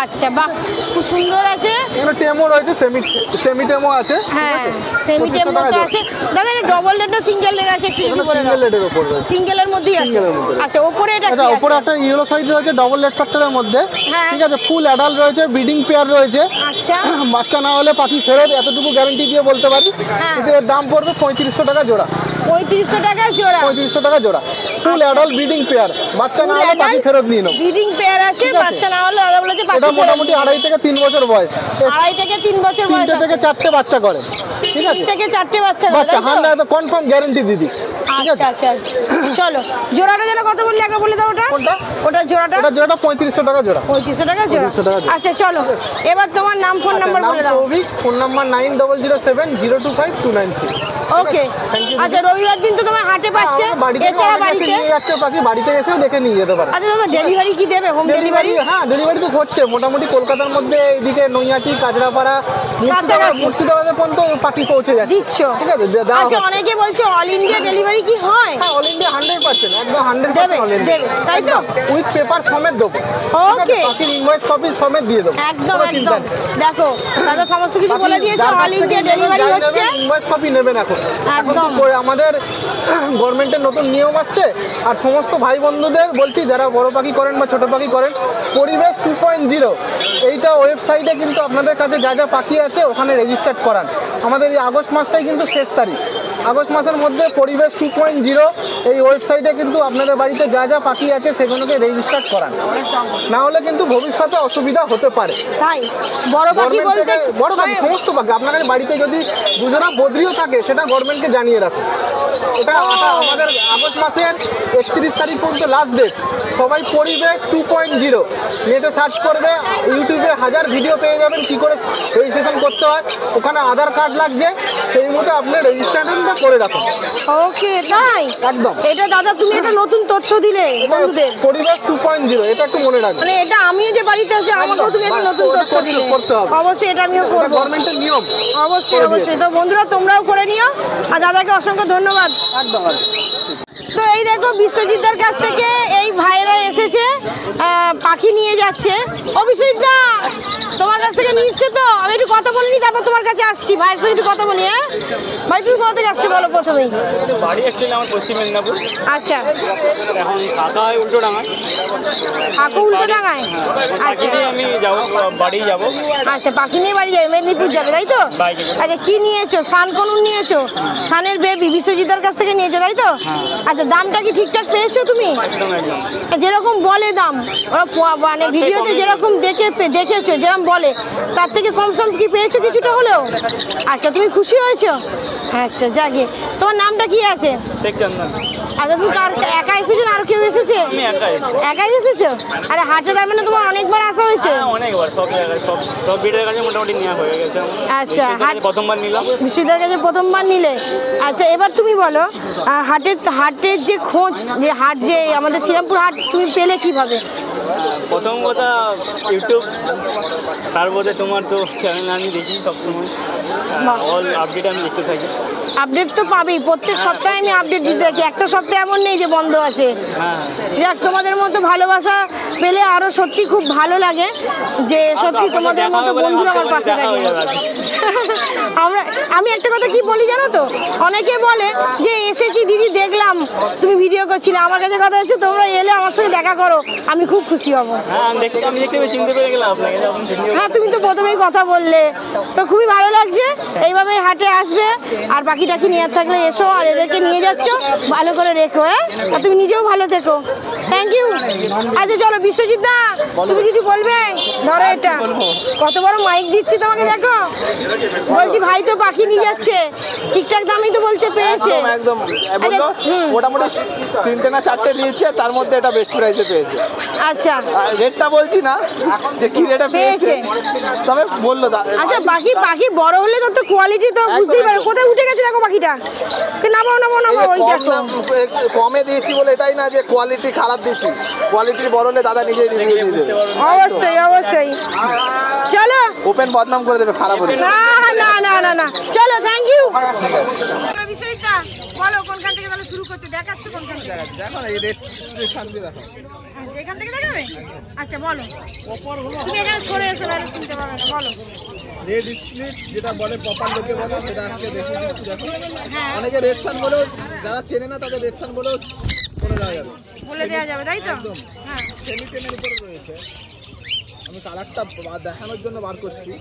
আচ্ছা বাহ খুব সুন্দর আছে। এখানে টেমো রয়েছে, সেমি টেমো আছে। হ্যাঁ সেমি টেম 2500 টাকা মতো জোড়া। আছে দাদা। এটা ডবল লেট না সিঙ্গেল লেট আছে একটু যদি বলে দাও। সিঙ্গেল লেডের উপর রয়েছে। সিঙ্গেলের মধ্যেই আছে। Single এর মধ্যে। আচ্ছা উপরে এটা আচ্ছা কি উপরে আছে? একটা ইয়েলো সাইড রয়েছে ডবল লেট ফ্যাক্টরের মধ্যে। হ্যাঁ। ঠিক আছে, ফুল অ্যাডাল্ট রয়েছে, ব্রিডিং পেয়ার রয়েছে। আচ্ছা বাচ্চা না হলে পাখি ফেরত, এতটুকু গ্যারান্টি দিয়ে বলতে পারি। হ্যাঁ। কিন্তু এর দাম পড়বে 3500 টাকা জোড়া। 3500 টাকা জোড়া। 3500 টাকা জোড়া, ফুল অ্যাডাল্ট ব্রিডিং পেয়ার। বাচ্চা না হলে পাখি ফেরত নিয়ে নেবো। ব্রিডিং পেয়ার আছে, ঠিক আছে। বাচ্চা না হলে দাদা বলেছে পাখি এটা ফেরত মোটামুটি নিয়ে 2.5 থেকে 3 বছর বয়স। এর 2.5 থেকে 3 বছর বয়স 3টে থেকে আছে। 4টে বাচ্চা করে। ঠিক আছে, 3 থেকে 4টে বাচ্চা দেবে, বাচ্চা তাই তো? 100 কনফার্ম গ্যারান্টি দিদি। ঠিক আছে, আচ্ছা আচ্ছা আচ্ছা। চলো জোড়াটা যেন কত বললি আগে বলে দাও ওটা? কোনটা? ওটা জোড়াটা এটা জোড়াটা 3500 টাকা জোড়া। 3500 টাকা জোড়া। 3500 টাকা জোড়া। আচ্ছা চলো এবার তোমার নাম ফোন নাম্বার নাম বলে দাও। Souvik, phone number 9007025296। Okay Thank you, আচ্ছা রবিবার দিন তো তোমার হাটে পাচ্ছে, বাড়িতে এছাড়া অনেকে বাড়িতে? নিয়ে যাচ্ছে পাখি, বাড়িতে এসেও দেখে নিয়ে যেতে পারে। আচ্ছা দাদা ডেলিভারি কি দেবে? Home delivery? হ্যাঁ ডেলিভারি তো হচ্ছে মোটামুটি কলকাতার মধ্যে, এইদিকে নৈহাটি, কাজরাপাড়া, কাছাকাছি। মুর্শিদাবাদের পর্যন্ত পাখি পৌঁছে যাচ্ছে। দিচ্ছ? ঠিক আছে, দেওয়া আচ্ছা হচ্ছে। অনেকে বলছে অল ইন্ডিয়া ডেলিভারি কি হয়? হ্যাঁ অল ইন্ডিয়া 100%, একদম 100% দেবে, অল ইন্ডিয়া। দেবে, তাই তো? উইথ পেপার সমেত দেবো। ঠিক আছে, Okay. পাখির ইনভয়েস কপি সমেত দিয়ে দেবো। একদম কোনো চিন্তা একদম নেই। দেখো দাদা সমস্ত কিছু বলে দিয়েছে। অল ইন্ডিয়া ডেলিভারি হচ্ছে। ইনভয়েস কপি নেবেন এখন। এখন তো একদম। আমাদের গভর্নমেন্টের নতুন নিয়ম আসছে। আর সমস্ত ভাই বন্ধুদের বলছি যারা বড় পাখি করেন বা ছোট পাখি করেন, পরিবেশ 2.0 এইটা ওয়েবসাইটে কিন্তু আপনাদের কাছে যা যা পাখি আছে ওখানে রেজিস্টার্ড করান। আমাদের এই আগস্ট মাসটাই কিন্তু শেষ তারিখ। আগস্ট মাসের মধ্যে পরিবেশ 2.0 এই ওয়েবসাইটে কিন্তু আপনাদের বাড়িতে যা যা পাখি আছে সেগুলোকে রেজিস্টার করান, না হলে কিন্তু ভবিষ্যতে অসুবিধা হতে পারে। তাই বড় পাখি গভর্নমেন্ট বলতে থেকে বড় পাখি সমস্ত পাখি আপনাদের বাড়িতে যদি দুজনা বদ্রিও থাকে সেটা গভর্নমেন্টকে জানিয়ে রাখুন। এটা আমাদের আগস্ট মাসের 31 তারিখ পর্যন্ত লাস্ট ডেট। সবাই পরিবেশ 2.0 নেটে সার্চ করবে, ইউটিউবে হাজার ভিডিও পেয়ে যাবেন কী করে রেজিস্ট্রেশন করতে হয়। ওখানে আধার কার্ড লাগছে, সেই মতো আপনি রেজিস্ট্রেশনটা করে রাখুন। ওকে, তাই একদম। এটা দাদা তুমি একটা নতুন তথ্য দিলে বন্ধুদের, পরিবেশ 2.0 এটা একটু মনে রাখবেন। মানে এটা আমিও যে বাড়িতে আছে আমাকেও তুমি একটা নতুন তথ্য দিলে। করতে হবে। অবশ্যই এটা আমিও এটা করবো। গভর্নমেন্টের নিয়ম। অবশ্যই অবশ্যই। তো বন্ধুরা তোমরাও করে নিও, আর দাদাকে অসংখ্য ধন্যবাদ। একদম। তো এই দেখো বিশ্বজিৎদার কাছ থেকে এই ভাইরা এসেছে, পাখি নিয়ে যাচ্ছে। ও বিশ্বজিৎদা, তোমার কাছ থেকে নিচ্ছে তো? আমি একটু কথা বলিনি, তারপর তোমার কাছে আসছি। ভাইয়ের সাথে একটু কথা বলি। হ্যাঁ ভাই, তুমি কোথা থেকে আসছো বলো প্রথমেই? বাড়ি অ্যাকচুয়ালি আমার পশ্চিম মেদিনীপুর, আচ্ছা, এখন থাকা হয় উল্টোডাঙায়। কাকু উল্টোডাঙায়? পাখি আচ্ছা নিয়ে আমি যাবো, বাড়ি যাবো। আচ্ছা, পাখি নিয়ে বাড়ি যাবে, মেদিনীপুর যাবে তাই তো? বাইকে। আচ্ছা, কি নিয়েছো? সান কনুন নিয়েছো? সানের বেবি বিশ্বজিৎদার কাছ থেকে নিয়েছো তাই তো? আচ্ছা, দামটা কি ঠিকঠাক পেয়েছো তুমি? একদম একদম। যেরকম বলে দাম, ওরা মানে ভিডিওতে যেরকম দেখেছো যেরকম বলে, তার থেকে কম সম কি পেয়েছো কিছুটা হলেও? আচ্ছা, তুমি খুশি হয়েছো? আচ্ছা, যাকে। তোমার নামটা কি আছে? শেখ চন্দন। আচ্ছা, তুমি একা এসেছো না আরো কেউ এসেছে? আমি একা এসেছি। একাই এসেছো? আরে হাটে তার মানে তোমার অনেকবার আসা হয়েছে? হ্যাঁ, অনেকবার সব জায়গায় সব ভিডিওর কাছে মোটামুটি নেওয়া হয়ে গেছে আমার। আচ্ছা, বিশ্বজিৎদার কাছে প্রথমবার নিলাম। বিশ্বজিৎদার কাছে প্রথমবার নিলে। আচ্ছা, এবার তুমি বলো, হাটের যে খোঁজ, যে হাট, যে আমাদের শ্রীরামপুর হাট তুমি পেলে কিভাবে? প্রথম কথা ইউটিউব, তারপরে তোমার তো চ্যানেল আমি দেখি সবসময়, অল আপডেট আমি দেখতে থাকি। আপডেট তো পাবেই, প্রত্যেক সপ্তাহে আমি আপডেট দিতে থাকি, একটা সপ্তাহে এমন নেই যে বন্ধ আছে। হ্যাঁ, যাক, তোমাদের মতো ভালোবাসা পেলে আরো সত্যি খুব ভালো লাগে, যে সত্যি তোমাদের মতো বন্ধুরা আমার পাশে থাকে। আমি একটা কথা কি বলি জানো তো, অনেকে বলে যে এসেছি দিদি দেখলাম তুমি ভিডিও করছিলে, আমার কাছে কথা হচ্ছে তোমরা এলে আমার সঙ্গে দেখা করো, আমি খুব খুশি হব। হ্যাঁ, আমি দেখতে চিনতে পেরে গেলাম আপনাকে। হ্যাঁ, তুমি তো প্রথমেই কথা বললে, তো খুবই ভালো লাগছে। এইভাবে হাটে আসবে, আর বাকি টাকি নিয়ে থাকলে এসো, আর এদেরকে নিয়ে যাচ্ছ ভালো করে রেখো। হ্যাঁ, আর তুমি নিজেও ভালো থেকো। Thank you. আচ্ছা চলো বিশ্বজিৎ দা, তুমি কিছু বলবে? ধরো এটা কত বড় মাইক দিচ্ছি তোমাকে, দেখো। বলছি ভাই তো পাখি নিয়ে যাচ্ছে, ঠিকঠাক দামই তো বলছে পেয়েছে। একদম বললো মোটামুটি 3টে না 4টে নিয়েছে, তার মধ্যে এটা বেস্ট প্রাইসে পেয়েছে। আচ্ছা, রেটটা বলছি না যে কি রেটে পেয়েছে, তবে বললো আচ্ছা পাখি বড় হলে তো কোয়ালিটি তো বুঝতেই পারো। কোথায় উঠে গেছে দেখো পাখিটা, নামাও ওই দেখো। কমে দিয়েছি বলে এটাই না যে কোয়ালিটি খারাপ দিয়েছি, কোয়ালিটি বড় হলে দাদা নিজেই রিভিউ দিয়ে দেবে। অবশ্যই চলো। ওপেন বদনাম করে দেবে খারাপ হলে। না চলো, থ্যাংক ইউ। বিষয়টা বলো, কোনখান থেকে তাহলে শুরু করতে দেখাচ্ছ? কোনখান থেকে দেখো এই রেট সামনে দেখো। এখান থেকে দেখাবে? আচ্ছা বলো, তুমি এখানে সরে এসো, না শুনতে পাবে না, বলো। রেড স্প্লিট যেটা বলে পপার লোকে বলে, সেটা আজকে দেখে দিচ্ছি। দেখো অনেকে রেড সান বলেও, যারা চেনে না তাদের রেড সান বলেও বলে দেওয়া যাবে, তাই তো? হ্যাঁ, সেমি টেনের উপরে রয়েছে। আমি কালারটা দেখানোর জন্য বার করছি।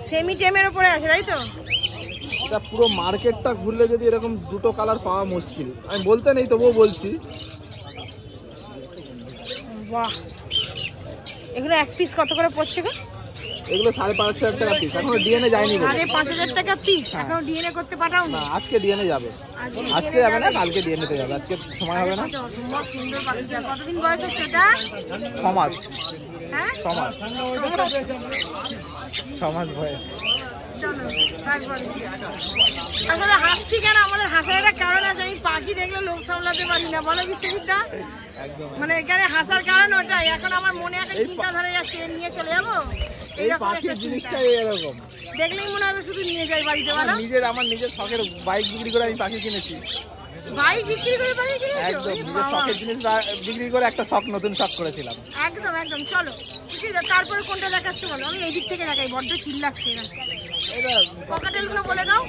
সেমি টেমের উপরে আছে তাই তো? এটা পুরো মার্কেটটা ঘুরলে যদি এরকম দুটো কালার পাওয়া মুশকিল। আমি বলতে নেই, তবুও বলছি। বাহ, এগুলো এক পিস কত করে পড়ছে গো? এগুলো 5,500 টাকা পিস, এখনো ডিএনএ যায়নি বলে। 5,500 টাকা পিস, এখনো ডিএনএ করতে পাঠাও না? আজকে ডিএনএ যাবে, আজকে যাবে না, কালকে ডিএনএ তে যাবে। আজকে সময় হবে না। সুন্দর পাখিটা, কতদিন বয়স হচ্ছে এটা? 6 মাস। হ্যাঁ, 6 মাস। 6 মাস বয়স। চলো তারপরে। আসলে হাসছি কেন, আমাদের হাসার একটা কারণ আছে। আমি পাখি দেখলে লোক সামলাতে পারি না, বলো বিশ্বজিৎদা? মানে এখানে হাসার কারণ ওটাই। এখন আমার মনে একটা চিন্তাধারা যাচ্ছে, নিয়ে চলে যাবো। এইরকম একটা জিনিসটাই এরকম, দেখলেই মনে হবে শুধু নিয়ে যাই বাড়িতে। বলো, আমার নিজের শখের বাইক বিক্রি করে আমি পাখি কিনেছি। ভাই বিক্রি করে পাখি কিনেছো? একদম নিজের শখের জিনিস বিক্রি করে একটা শখ, নতুন শখ করেছিলাম। একদম চলো। তারপরে কোনটা দেখাচ্ছ বলো? আমি এই দিক থেকে দেখাই, বড্ড চিল লাগছে না। ককাটেল গুলো বলে দাও।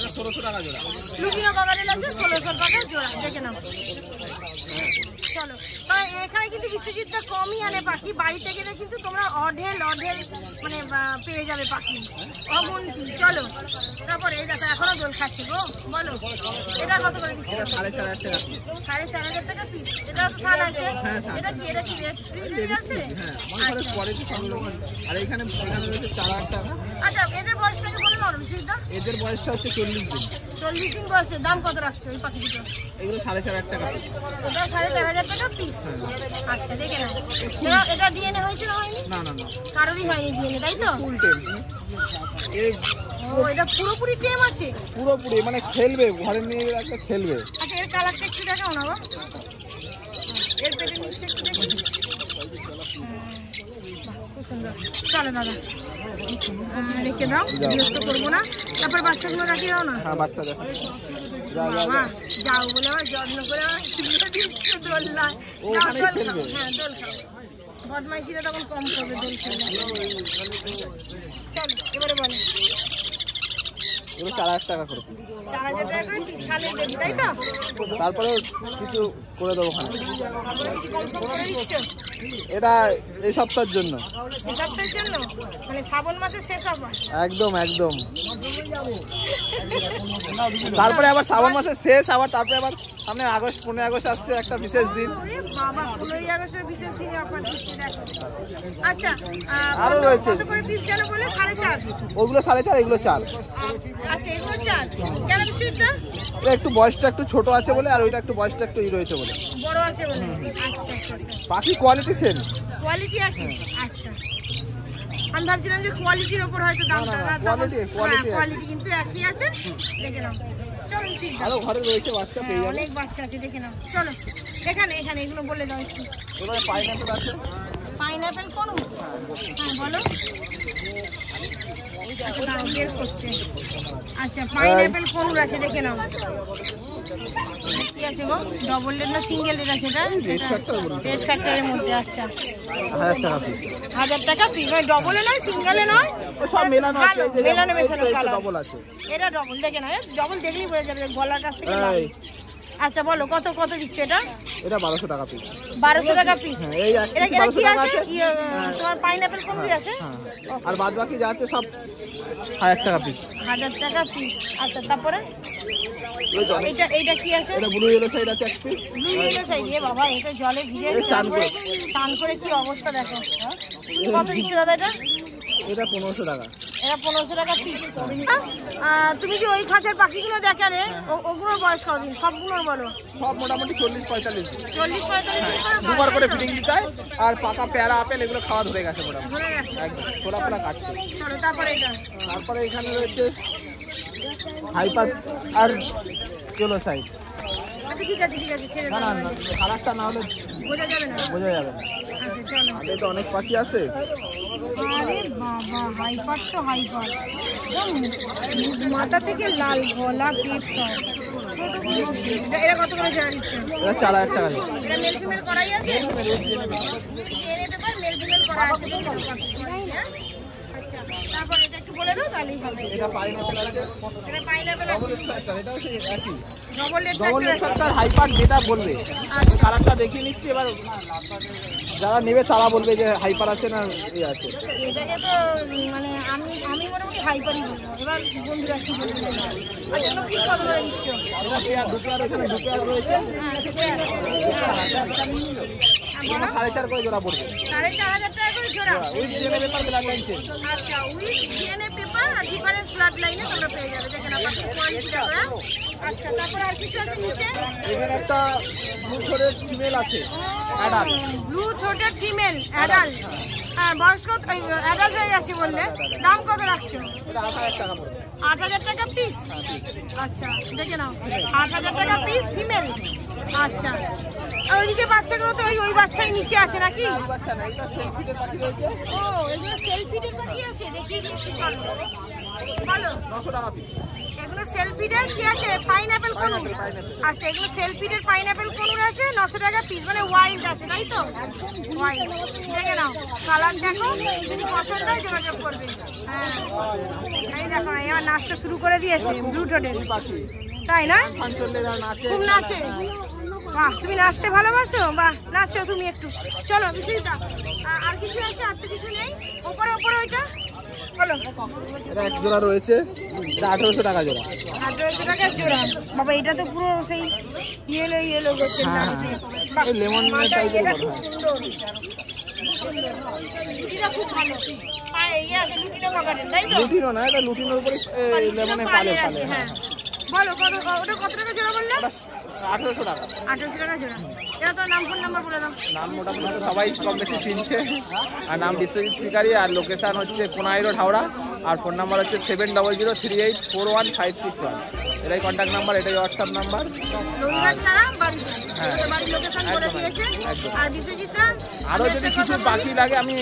1600 টাকা জোড়া। লুকিনো ককাটেল আছে 1600 টাকা জোড়া, দেখে নাও। চলো। এখানে কিন্তু বিশ্বজিৎটা কমই আনে পাখি, বাড়িতে গেলে কিন্তু তোমরা অঢেল মানে পেয়ে যাবে পাখি অমন্তি। চলো তারপরে এই দেখো এখনো দোল খাচ্ছে গো, বলো এটা কত করে দিচ্ছ? 4,500 টাকা পিস। এটা তো ছাড় আছে, এটা কি রেড স্ট্রিট আছে? আর এখানে রয়েছে 4,000 টাকা। আচ্ছা এদের বয়সটাকে বলে দাও বিশ্বজিৎদা। এদের বয়সটা হচ্ছে 40 দিন। 40 দিন বয়সে। দাম কত রাখছো এই পাখি দুটো? এগুলো 4,500 টাকা পিস। এটা 4,500 টাকা পিস। আচ্ছা দেখে নাও। এটা ডিএনএ হয়েছে না হয়নি? না না না, কারোরই হয়নি ডিএনএ, তাই তো? ফুল টেম। ও এটা পুরোপুরি টেম আছে? পুরোপুরি মানে খেলবে, ঘরে নিয়ে রাখলে খেলবে। আচ্ছা এর কালারটা একটু দেখাও না গো, এর পেটের নিচটা একটু দেখি। খুব সুন্দর। চলো দাদা রেখে দাও, বিরক্ত করবো না। তারপর বাচ্চাগুলো রাখিয়ে দাও না। হ্যাঁ বাচ্চা দেখো। বাবা যাও বলে আবার যত্ন করে আবার দিচ্ছে দোল না। যাও দোল খাও, হ্যাঁ দোল খাও। বদমাইশিরা তখন কম করবে দোল খেলে। চলো এবারে বলো। এগুলো 4,000 টাকা করে। 4,000 টাকা করে সালের বেবি, তাই তো? তারপরে কিছু করে দেবো ওখানে। কম করে দিচ্ছ এটা এই সপ্তাহের জন্য, এই সপ্তাহের জন্য, মানে শ্রাবণ মাসের শেষ অফার। একদম একদম। তারপরে আবার শ্রাবণ মাসের শেষ, আবার তারপরে আবার সামনে 15 আগস্ট আসছে, একটা বিশেষ দিন। ওরে বাবা 15ই আগস্টের বিশেষ দিনে অফার দিচ্ছে দেখো। আচ্ছা আরো রয়েছে। কত করে পিস জানো বলে? 4.5। ওগুলো 4.5, এগুলো 4। আচ্ছা এগুলো 4 কেন বিশ্বজিৎদা? এটা একটু বয়সটা একটু ছোট আছে বলে, আর ওইটা একটু বয়সটা একটু রয়েছে বলে। বড় আছে বলে। আচ্ছা আচ্ছা আচ্ছা। বাকি কোয়ালিটি সেম। কোয়ালিটি আছে? আচ্ছা আমি ভাবছিলাম যে কোয়ালিটির ওপর হয়তো দামটা। কোয়ালিটি কিন্তু একই আছে, দেখে নাও। চলো বিশ্বজিৎদা। আরো ঘরে রয়েছে বাচ্চা, পেয়ে যাবে। অনেক বাচ্চা আছে, দেখে নাও। চলো এখানে এগুলো বলে দাও একটু। এবারে পাইনাপল আছে। পাইনাপেল কোন? হ্যাঁ বলো। আচ্ছা দাঁড়াও, বের করছে। আচ্ছা পাইনাপেল কোন আছে দেখে নাও। কি আছে গো? ডবল রেড না সিঙ্গেল রেড আছে? এটা রেড ফ্যাক্টরের মধ্যে। আচ্ছা 1,000 টাকা পিস। 1,000 টাকা পিস। মানে ডবলে নয়, সিঙ্গেলে নয়, সব মেলানো আছে। মেলানো মেশানো কালার। ডবল আছে। এটা ডবল, দেখে নাও। ডবল দেখলেই বোঝা যাবে গলার কাছ থেকে। আচ্ছা বলো কত কত দিচ্ছে এটা? এটা 1,200 টাকা পিস। 1,200 টাকা পিস। এই এটা 1,200 টাকা আছে। তোমার পাইনাপেল কোন আছে? আর বাদ বাকি যা আছে সব 1,000 টাকা পিস। 1,000 টাকা পিস। আচ্ছা তারপরে এইটা কি আছে? এটা ব্লু ইয়েলো সাইড আছে 1 পিস। Blue yellow side. এ বাবা এটা জলে ভিজে স্নান করে কি অবস্থা দেখো। কত দিচ্ছে দাদা এটা? এটা 1,500 টাকা। এটা 1,500 টাকা পিস। তুমি যে ওই খাঁচার পাখিগুলো দেখালে ওগুলোর বয়স কতদিন? সবগুলোর বলো। সব মোটামুটি 40-45 দিন। 40-45 দিন দুবার করে ফিটিং দিতে হয়। আর পাকা পেয়ারা আপেল এগুলো খাওয়া ধরে গেছে মোটামুটি। ধরে গেছে একদম ছোলা ফোলা কাটছে। চলো তারপরে এটা। তারপরে এখানে রয়েছে হাইপার আর ইয়েলো সাইড। আচ্ছা ঠিক আছে ছেড়ে না দাও, না না, কালারটা না হলে বোঝা যাবে না। বোঝা যাবে না। আচ্ছা চলো। আমাদের তো অনেক পাখি আছে। আরে বাবা হাইপার তো হাইপার, মাথা থেকে লাল, গলা পেট সব। এটা কত করে ছাড়া দিচ্ছে? এটা 4,000 টাকা দিয়ে। এটা মেল ফিমেল করাই আছে? এনে পেপার মেল ফিমেল করা আছে দেখে নাও। হ্যাঁ আচ্ছা তারপর এটা একটু বলে দাও তাহলেই হবে। এটা পাইনাপল আছে। এটা পাইনাপল আছে। এটাও সেই একই। ডবল রেড ডবল ফ্যাক্টর আছে। রেড হাইপার যেটা বলবে। কালারটা দেখিয়ে নিচ্ছি, এবার যারা নেবে তারা বলবে যে হাইপার আছে না ইয়ে আছে। এটাকে তো মানে আমি মোটামুটি হাইপারই বলবো। এবার বন্ধুরা কি বলবে? আচ্ছা তো কি কত করে দিচ্ছ? এটা পেয়ার, দুটো আর এখানে দুটো আর রয়েছে। হ্যাঁ এটা 4.5 করে জোড়া পড়বে। 4,500 টাকা করে জোড়া। ওই DNA paper blood line change. আচ্ছা উইথ ডিএনএ পেপার আর ডিফারেন্স ব্লাড লাইনে তোমরা পেয়ে যাবে। দেখেন আপনার কোয়ালিটিটা করা। আচ্ছা তারপর আর কিছু আছে নিচে? এখানে একটা ব্লু থ্রোটেড ফিমেল আছে adult. Blue throated female adult. হ্যাঁ বয়স কত? অ্যাডাল্ট হয়ে গেছে বললে। দাম কত রাখছো? এটা 8,000 টাকা পড়বে। 8,000 টাকা পিস। আচ্ছা দেখে নাও 8,000 টাকা পিস ফিমেল। আচ্ছা আর ওইদিকে বাচ্চাগুলো তো ওই বাচ্চাই নিচে আছে নাকি? বাচ্চা না, এটা সেলফিটের পাখি রয়েছে। ও এগুলো সেলফিটের পাখি আছে, দেখিয়ে দিচ্ছি চলো। বলো 900 টাকা পিস। এগুলো সেলফিডের কি আছে? পাইনাপেল কোন? আচ্ছা এগুলো সেলফিডের পাইনাপেল কোন আছে? 900 টাকা পিস। মানে ওয়াইল্ড আছে তাই তো? ওয়াইল্ড। দেখে নাও কালার দেখো, যদি পছন্দ হয় যোগাযোগ করবে। হ্যাঁ এই দেখো এবার নাচটা শুরু করে দিয়েছে ব্লু টোটেল, তাই না? ফানচন্ডে নাচে। খুব নাচে। বাহ, তুমি নাচতে ভালোবাসো? বাহ, নাচো তুমি একটু। চলো বিশ্বজিৎ, আর কিছু আছে? আর তো কিছু নেই। ওপরে ওপরে ওইটা বলো। এটা এক জোড়া রয়েছে, এটা 1800 টাকা জোড়া। 1800 টাকা জোড়া। বাবা, এটা তো পুরো সেই ইয়েলো ইয়েলো গোছের হ্যাঁ, লাগছে। হ্যাঁ। বাহ, এই লেমন মালটা টাইপের এটা বটে। খুব সুন্দর। লুটিটা খুব ভালো। পায়ে ইয়ে আছে, লুটিটা বাগানের, তাই তো? লুটিনো না, এটা লুটিনোর উপরে লেমনে পালে পালে। হ্যাঁ। বলো ওটা কত টাকা জোড়া বললে? 1800 টাকা। 1800 টাকা জোড়া। এটা তো নাম, ফোন নাম্বার বলে দাও। নাম মোটামুটি তো সবাই কম বেশি চিনছে, আর নাম বিশ্বজিৎ শিকারি, আর লোকেশান হচ্ছে কোনাই রোড হাওড়া, আর ফোন নাম্বার হচ্ছে 7003841561। এটাই কন্ট্যাক্ট নাম্বার, এটাই হোয়াটসঅ্যাপ নাম্বার। রবিবার ছাড়া বাড়িতে বাড়ির লোকেশন বলে দিয়েছে। আর বিশ্বজিৎটা আরও যদি কিছু বাকি লাগে, আমি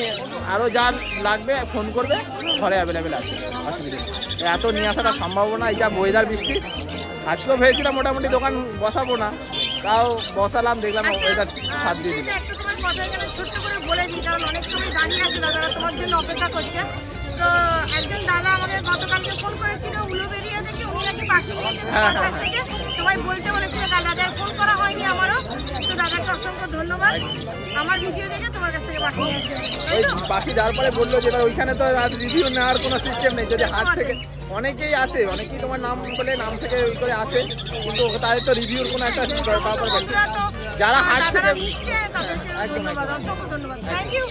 আরও যা লাগবে ফোন করবে, ঘরে অ্যাভেলেবেল আছে, অসুবিধা নেই। এত নিয়ে আসাটা সম্ভব না, এই যা ওয়েদার বৃষ্টি। আজকেও ভেবেছিলাম মোটামুটি দোকান বসাবো না, তাও বসালাম, দেখলাম ওয়েদার সাথ দিয়ে দিল। একটু তোমার কথা এখানে ছোট্ট করে বলে দিই, কারণ অনেক সময় দাঁড়িয়ে আছে দাদারা তোমার জন্য অপেক্ষা করছে। তো একজন দাদা আমাদের গতকালকে ফোন করেছিল উলুবেড়িয়া থেকে, উনি নাকি পাখি নিয়েছেন তার কাছ থেকে। সবাই বলতে বলেছিল, দাদার ফোন করা হয়নি আমারও। তো দাদাকে অসংখ্য ধন্যবাদ আমার ভিডিও দেখে তোমার কাছ থেকে পাখি নিয়েছে। ওই বাকি যার পরে বললো যে এবার ওইখানে তো আর রিভিউ নেওয়ার কোনো সিস্টেম নেই, যদি হাট থেকে অনেকেই আসে, অনেকেই তোমার নাম বলে নাম থেকে ওই করে আসে, কিন্তু তাদের তো রিভিউর কোনো একটা ব্যাপার নেই। যারা হাট থেকে নিচ্ছে তাদেরকে ধন্যবাদ, অসংখ্য ধন্যবাদ, থ্যাংক ইউ।